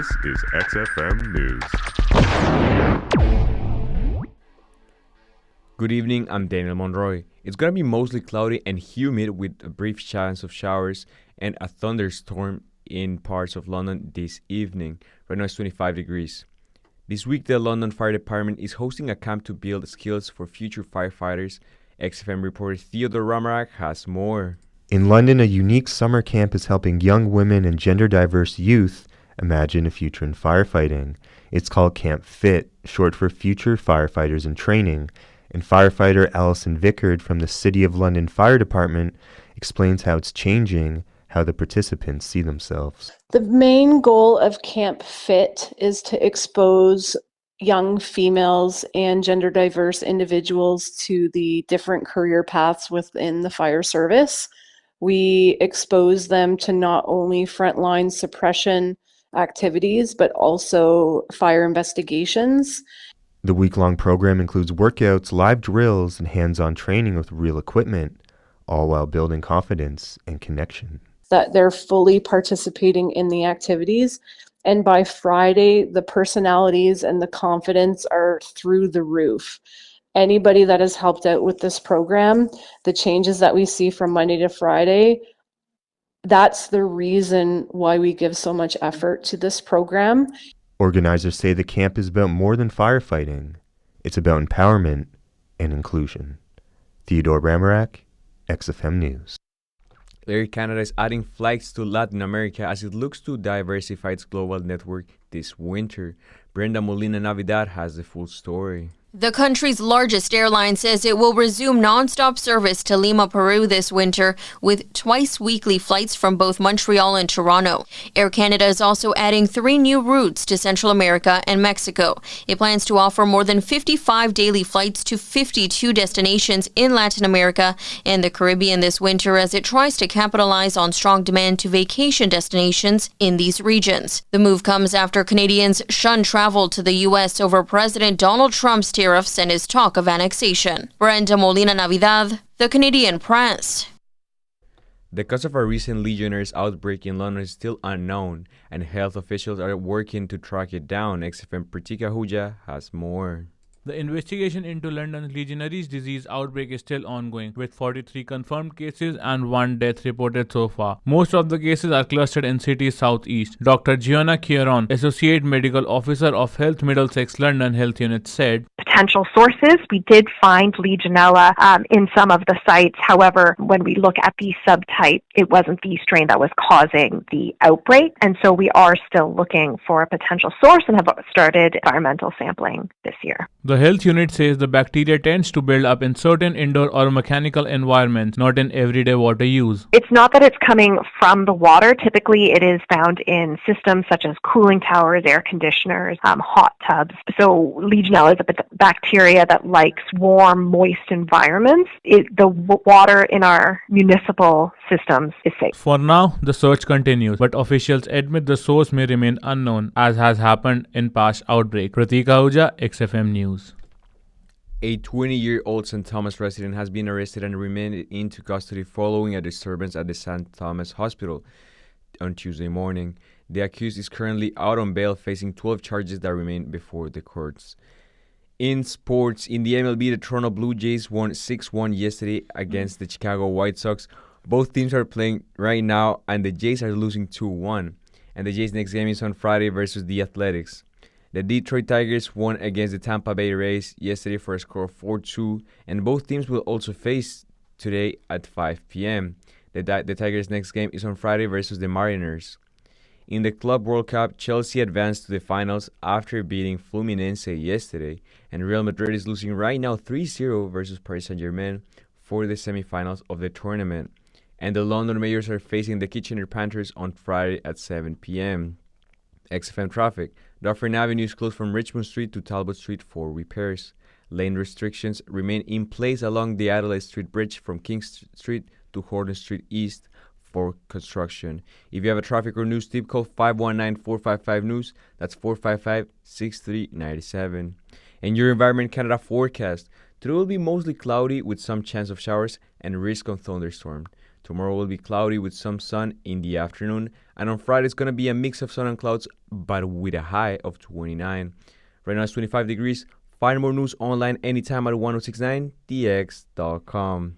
This is XFM News. Good evening, I'm Daniel Monroy. It's going to be mostly cloudy and humid with a brief chance of showers and a thunderstorm in parts of London this evening. Right now it's 25 degrees. This week, the London Fire Department is hosting a camp to build skills for future firefighters. XFM reporter Theodore Ramarak has more. In London, a unique summer camp is helping young women and gender-diverse youth imagine a future in firefighting. It's called Camp FIT, short for Future Firefighters in Training, and firefighter Alison Vickard from the City of London Fire Department explains how it's changing how the participants see themselves. The main goal of Camp FIT is to expose young females and gender diverse individuals to the different career paths within the fire service. We expose them to not only frontline suppression activities, but also fire investigations. The week-long program includes workouts, live drills, and hands-on training with real equipment, all while building confidence and connection. That they're fully participating in the activities. And by Friday, the personalities and the confidence are through the roof. Anybody that has helped out with this program, the changes that we see from Monday to Friday, that's the reason why we give so much effort to this program. Organizers say the camp is about more than firefighting. It's about empowerment and inclusion. Theodore Ramarak, XFM News. Air Canada is adding flights to Latin America as it looks to diversify its global network this winter. Brenda Molina Navidad has the full story. The country's largest airline says it will resume nonstop service to Lima, Peru this winter with twice-weekly flights from both Montreal and Toronto. Air Canada is also adding 3 new routes to Central America and Mexico. It plans to offer more than 55 daily flights to 52 destinations in Latin America and the Caribbean this winter as it tries to capitalize on strong demand to vacation destinations in these regions. The move comes after Canadians shunned travel to the U.S. over President Donald Trump's tariffs and his talk of annexation. Brenda Molina Navidad, The Canadian Press. The cause of a recent Legionnaires' outbreak in London is still unknown, and health officials are working to track it down. XFM Pratika Huja has more. The investigation into London's Legionnaires' disease outbreak is still ongoing, with 43 confirmed cases and 1 death reported so far. Most of the cases are clustered in city's southeast. Dr. Gianna Kieron, Associate Medical Officer of Health Middlesex London Health Unit, said, potential sources. We did find Legionella in some of the sites. However, when we look at the subtype, it wasn't the strain that was causing the outbreak. And so we are still looking for a potential source and have started environmental sampling this year. The health unit says the bacteria tends to build up in certain indoor or mechanical environments, not in everyday water use. It's not that it's coming from the water. Typically, it is found in systems such as cooling towers, air conditioners, hot tubs. So Legionella is a bacteria that likes warm, moist environments. The water in our municipal systems is safe. For now, the search continues, but officials admit the source may remain unknown, as has happened in past outbreaks. Pratika Ahuja, XFM News. A 20-year-old St. Thomas resident has been arrested and remained into custody following a disturbance at the St. Thomas Hospital on Tuesday morning. The accused is currently out on bail, facing 12 charges that remain before the courts. In sports, in the MLB, the Toronto Blue Jays won 6-1 yesterday against the Chicago White Sox. Both teams are playing right now, and the Jays are losing 2-1. And the Jays' next game is on Friday versus the Athletics. The Detroit Tigers won against the Tampa Bay Rays yesterday for a score of 4-2, and both teams will also face today at 5 p.m. The Tigers' next game is on Friday versus the Mariners. In the Club World Cup, Chelsea advanced to the finals after beating Fluminense yesterday, and Real Madrid is losing right now 3-0 versus Paris Saint-Germain for the semifinals of the tournament. And the London Mayors are facing the Kitchener Panthers on Friday at 7 p.m. XFM traffic. Dufferin Avenue is closed from Richmond Street to Talbot Street for repairs. Lane restrictions remain in place along the Adelaide Street Bridge from King Street to Horton Street East for construction. If you have a traffic or news tip, call 519-455-NEWS. That's 455-6397. And your Environment Canada forecast. Today will be mostly cloudy with some chance of showers and risk of thunderstorm. Tomorrow will be cloudy with some sun in the afternoon. And on Friday, it's going to be a mix of sun and clouds, but with a high of 29. Right now, it's 25 degrees. Find more news online anytime at 1069thx.com.